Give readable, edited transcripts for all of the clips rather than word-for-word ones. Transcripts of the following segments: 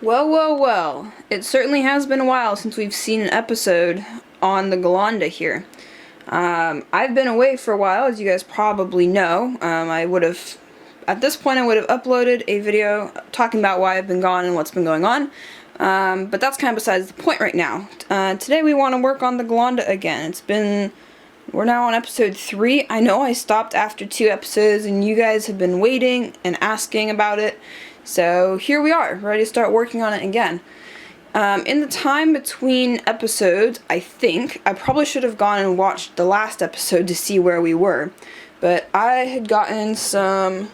Well, well, well. It certainly has been a while since we've seen an episode on the Gelande here. I've been away for a while, as you guys probably know. At this point, I would have uploaded a video talking about why I've been gone and what's been going on. But that's kind of besides the point right now. Today we want to work on the Gelande again. We're now on episode 3. I know I stopped after 2 episodes and you guys have been waiting and asking about it. So here we are, ready to start working on it again. In the time between episodes, I think, I probably should have gone and watched the last episode to see where we were. But I had gotten some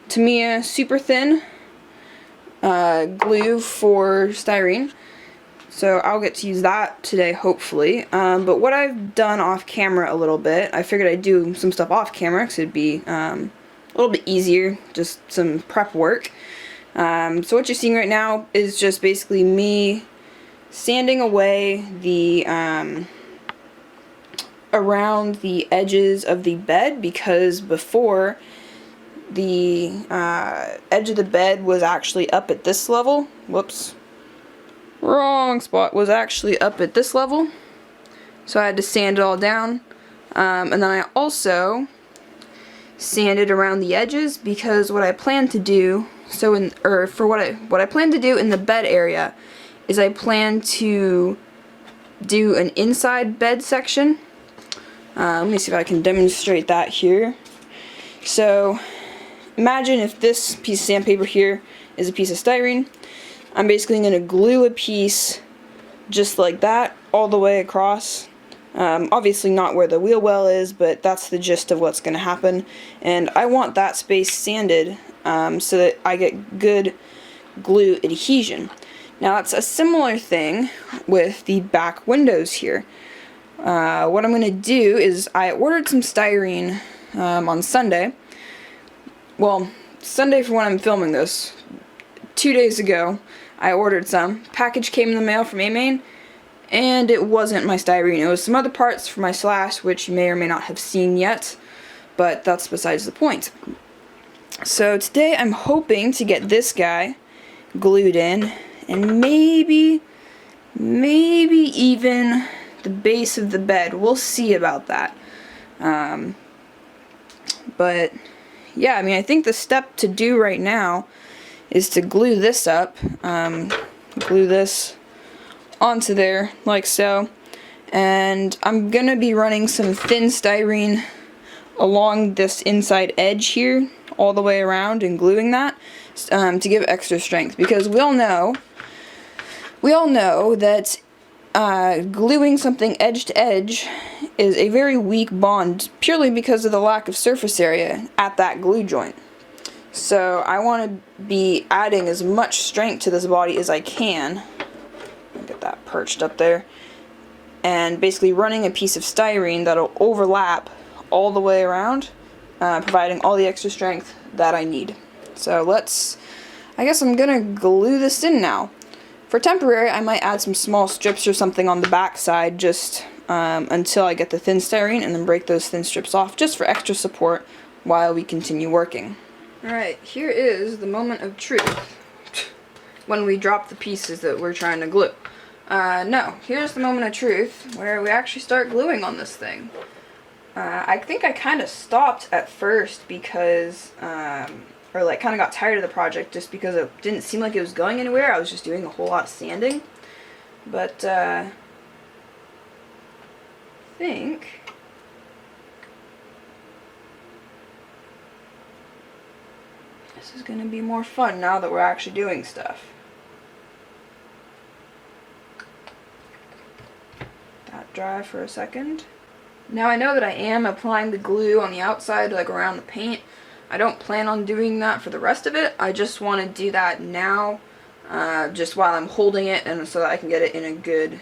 Tamiya super thin glue for styrene. So I'll get to use that today, hopefully. But what I've done off camera a little bit, I figured I'd do some stuff off camera because it'd be a little bit easier, just some prep work. So what you're seeing right now is just basically me sanding away the around the edges of the bed, because before the edge of the bed was actually up at this level. Whoops. Wrong spot. Was actually up at this level. So I had to sand it all down. And then I also sanded around the edges, because what I plan to do, what I plan to do in the bed area is I plan to do an inside bed section. Let me see if I can demonstrate that here. So imagine if this piece of sandpaper here is a piece of styrene. I'm basically going to glue a piece just like that all the way across. Obviously not where the wheel well is, but that's the gist of what's going to happen. And I want that space sanded so that I get good glue adhesion. Now it's a similar thing with the back windows here. What I'm going to do is I ordered some styrene on Sunday. Well, Sunday for when I'm filming this. 2 days ago, I ordered some. Package came in the mail from A-Main, and it wasn't my styrene. It was some other parts for my slash, which you may or may not have seen yet, but that's besides the point. So today I'm hoping to get this guy glued in, and maybe even the base of the bed. We'll see about that. But yeah, I mean, I think the step to do right now is to glue this up, glue this onto there, like so, and I'm gonna be running some thin styrene along this inside edge here, all the way around, and gluing that, to give extra strength, because we all know that gluing something edge to edge is a very weak bond, purely because of the lack of surface area at that glue joint. So I want to be adding as much strength to this body as I can. Get that perched up there. And basically running a piece of styrene that'll overlap all the way around, providing all the extra strength that I need. So I guess I'm gonna glue this in now. For temporary, I might add some small strips or something on the back side, just until I get the thin styrene, and then break those thin strips off just for extra support while we continue working. Alright, here is the moment of truth when we drop the pieces that we're trying to glue. No, here's the moment of truth where we actually start gluing on this thing. I think I kind of stopped at first because, kind of got tired of the project just because it didn't seem like it was going anywhere. I was just doing a whole lot of sanding. But, I think this is going to be more fun now that we're actually doing stuff. That dry for a second. Now I know that I am applying the glue on the outside, like around the paint. I don't plan on doing that for the rest of it. I just want to do that now, just while I'm holding it, and so that I can get it in a good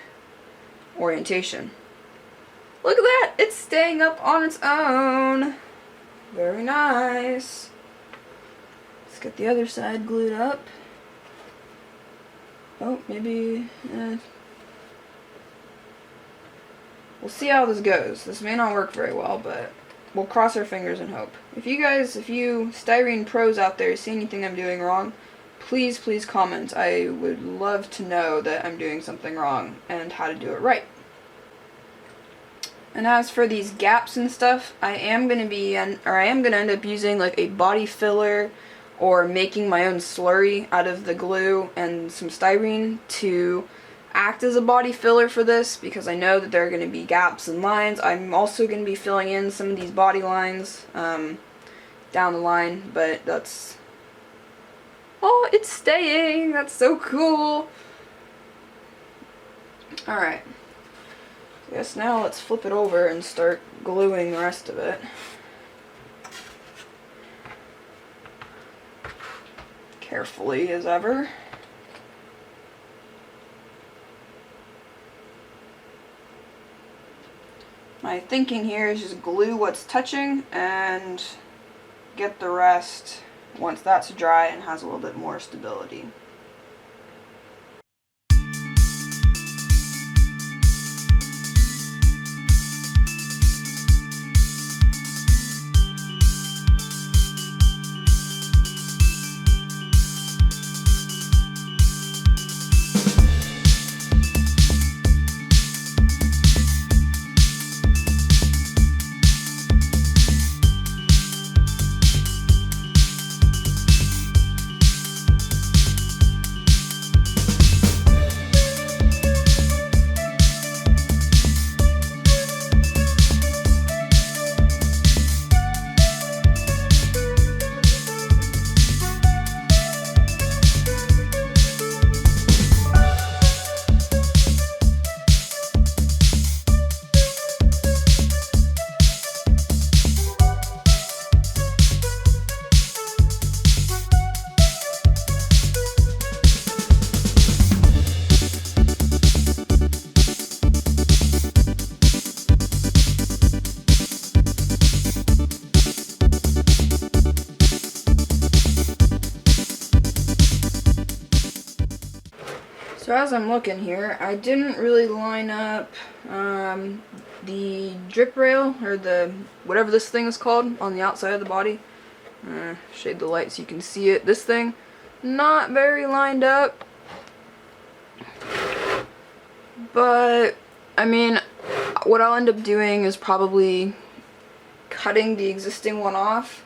orientation. Look at that! It's staying up on its own. Very nice. Get the other side glued up. Oh, maybe, we'll see how this goes. This may not work very well, but we'll cross our fingers and hope. If you styrene pros out there see anything I'm doing wrong, please comment. I would love to know that I'm doing something wrong and how to do it right. And as for these gaps and stuff, I am gonna end up using like a body filler or making my own slurry out of the glue and some styrene to act as a body filler for this, because I know that there are going to be gaps and lines. I'm also going to be filling in some of these body lines down the line, but that's... Oh, it's staying! That's so cool! Alright. I guess now let's flip it over and start gluing the rest of it. Carefully as ever. My thinking here is just glue what's touching and get the rest once that's dry and has a little bit more stability. So as I'm looking here, I didn't really line up the drip rail, or the whatever this thing is called, on the outside of the body. Shade the light so you can see it. This thing, not very lined up. But, I mean, what I'll end up doing is probably cutting the existing one off,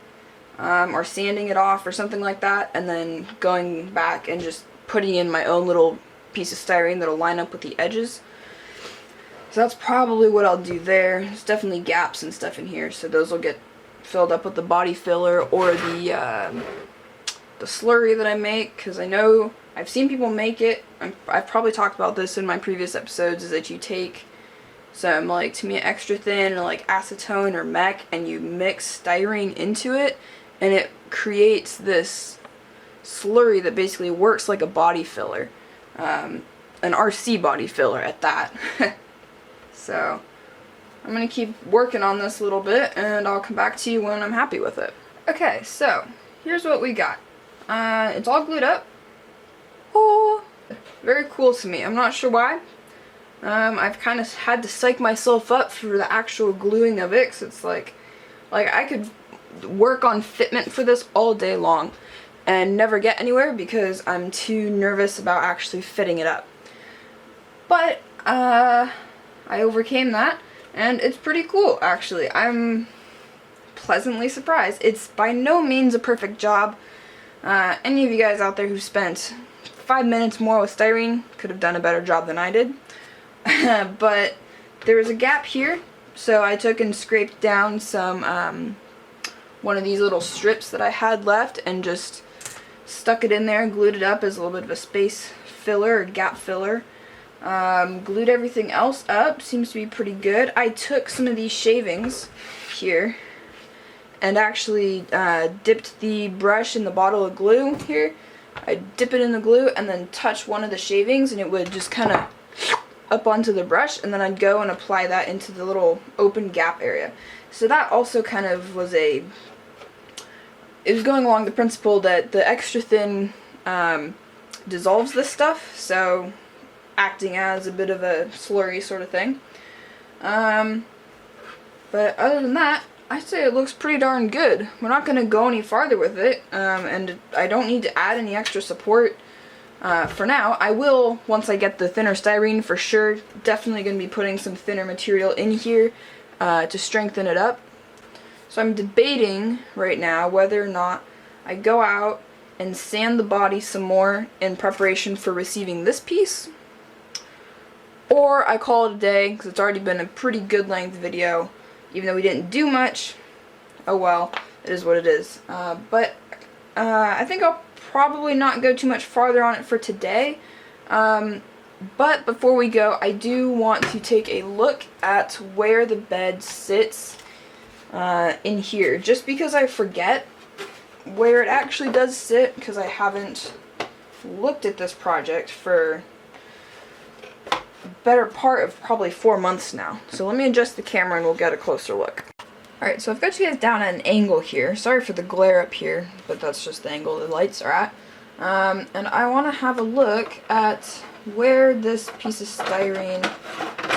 or sanding it off or something like that, and then going back and just putting in my own little piece of styrene that'll line up with the edges. So that's probably what I'll do there. There's definitely gaps and stuff in here, so those will get filled up with the body filler or the slurry that I make, because I know I've seen people make it. I've probably talked about this in my previous episodes, is that you take some like Tamiya extra thin or like acetone or mech and you mix styrene into it, and it creates this slurry that basically works like a body filler. An RC body filler at that. So I'm gonna keep working on this a little bit and I'll come back to you when I'm happy with it. Okay, so here's what we got. It's all glued up. Oh, very cool to me. I'm not sure why. I've kind of had to psych myself up for the actual gluing of it, 'cause it's like I could work on fitment for this all day long and never get anywhere because I'm too nervous about actually fitting it up. But I overcame that, and it's pretty cool, actually. I'm pleasantly surprised. It's by no means a perfect job. Any of you guys out there who spent 5 minutes more with styrene could have done a better job than I did. But there was a gap here, so I took and scraped down some one of these little strips that I had left and just stuck it in there and glued it up as a little bit of a space filler or gap filler. Glued everything else up. Seems to be pretty good. I took some of these shavings here and actually dipped the brush in the bottle of glue here. I dip it in the glue and then touch one of the shavings and it would just kind of up onto the brush, and then I'd go and apply that into the little open gap area. So that also kind of was it was going along the principle that the extra thin dissolves this stuff, so acting as a bit of a slurry sort of thing. But other than that, I'd say it looks pretty darn good. We're not going to go any farther with it, and I don't need to add any extra support for now. I will, once I get the thinner styrene, for sure. Definitely going to be putting some thinner material in here to strengthen it up. So I'm debating right now whether or not I go out and sand the body some more in preparation for receiving this piece, or I call it a day, because it's already been a pretty good length video, even though we didn't do much. Oh well, it is what it is. But I think I'll probably not go too much farther on it for today. But before we go, I do want to take a look at where the bed sits in here, just because I forget where it actually does sit, because I haven't looked at this project for a better part of probably 4 months now. So let me adjust the camera and we'll get a closer look. Alright, so I've got you guys down at an angle here. Sorry for the glare up here, but that's just the angle the lights are at. And I want to have a look at where this piece of styrene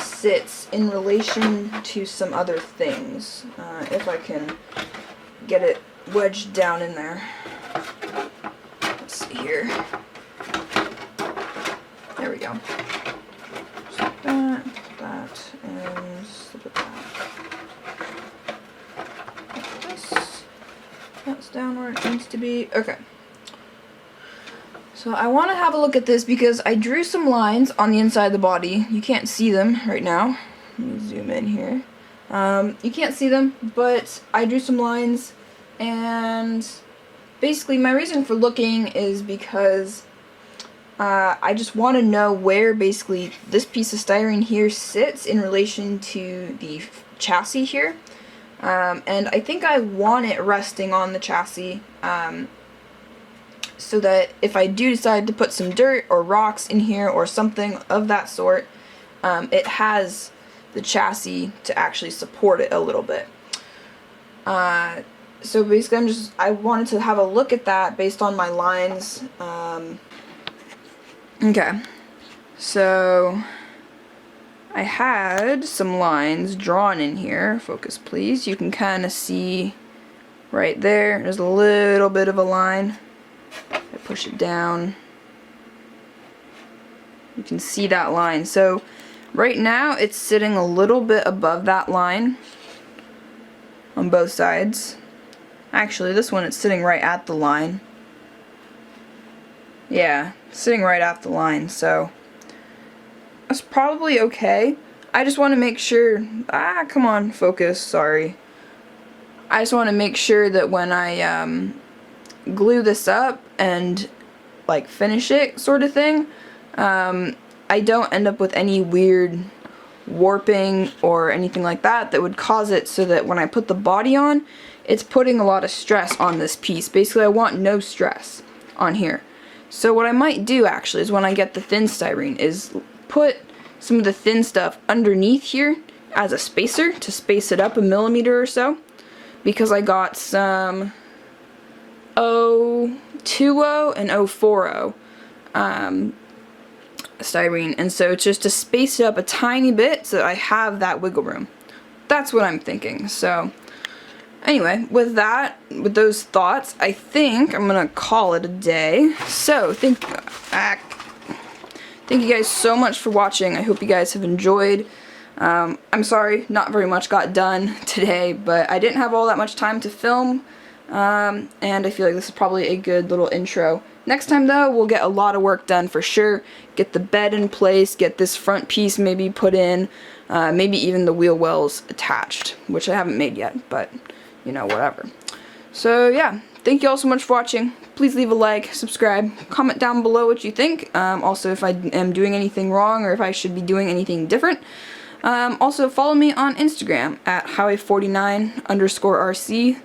sits in relation to some other things. If I can get it wedged down in there. Let's see here. There we go. Slip that, and slip it back. Like this. That's down where it needs to be. Okay. So I want to have a look at this because I drew some lines on the inside of the body. You can't see them right now. Let me zoom in here. You can't see them, but I drew some lines. And basically my reason for looking is because I just want to know where basically this piece of styrene here sits in relation to the chassis here. And I think I want it resting on the chassis so that if I do decide to put some dirt or rocks in here or something of that sort, it has the chassis to actually support it a little bit. So basically I wanted to have a look at that based on my lines. Okay, so I had some lines drawn in here. Focus please. You can kind of see right there, there's a little bit of a line. I push it down. You can see that line. So right now it's sitting a little bit above that line on both sides. Actually, this one, it's sitting right at the line. Yeah, sitting right at the line, so that's probably okay. I just want to make sure, come on, focus, sorry. I just want to make sure that when I glue this up and like finish it sort of thing, I don't end up with any weird warping or anything like that that would cause it so that when I put the body on, it's putting a lot of stress on this piece. Basically, I want no stress on here. So what I might do actually is when I get the thin styrene is put some of the thin stuff underneath here as a spacer to space it up a millimeter or so, because I got some 020 and 040 styrene, and so it's just to space it up a tiny bit so that I have that wiggle room. That's what I'm thinking. So anyway, with those thoughts, I think I'm gonna call it a day. So thank you guys so much for watching. I hope you guys have enjoyed. I'm sorry, not very much got done today, but I didn't have all that much time to film, and I feel like this is probably a good little intro. Next time though, we'll get a lot of work done for sure. Get the bed in place, get this front piece maybe put in, maybe even the wheel wells attached, which I haven't made yet, but you know, whatever. So yeah, thank you all so much for watching. Please leave a like, subscribe, comment down below what you think. Also, if I am doing anything wrong or if I should be doing anything different. Also, follow me on Instagram at highway49_RC.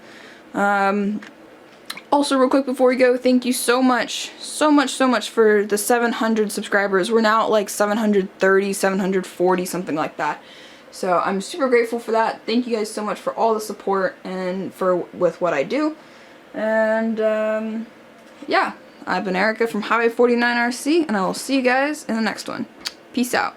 Also, real quick before we go, thank you so much for the 700 subscribers. We're now at like 730, 740, something like that. So I'm super grateful for that. Thank you guys so much for all the support and with what I do. And yeah, I've been Erica from Highway 49RC, and I will see you guys in the next one. Peace out.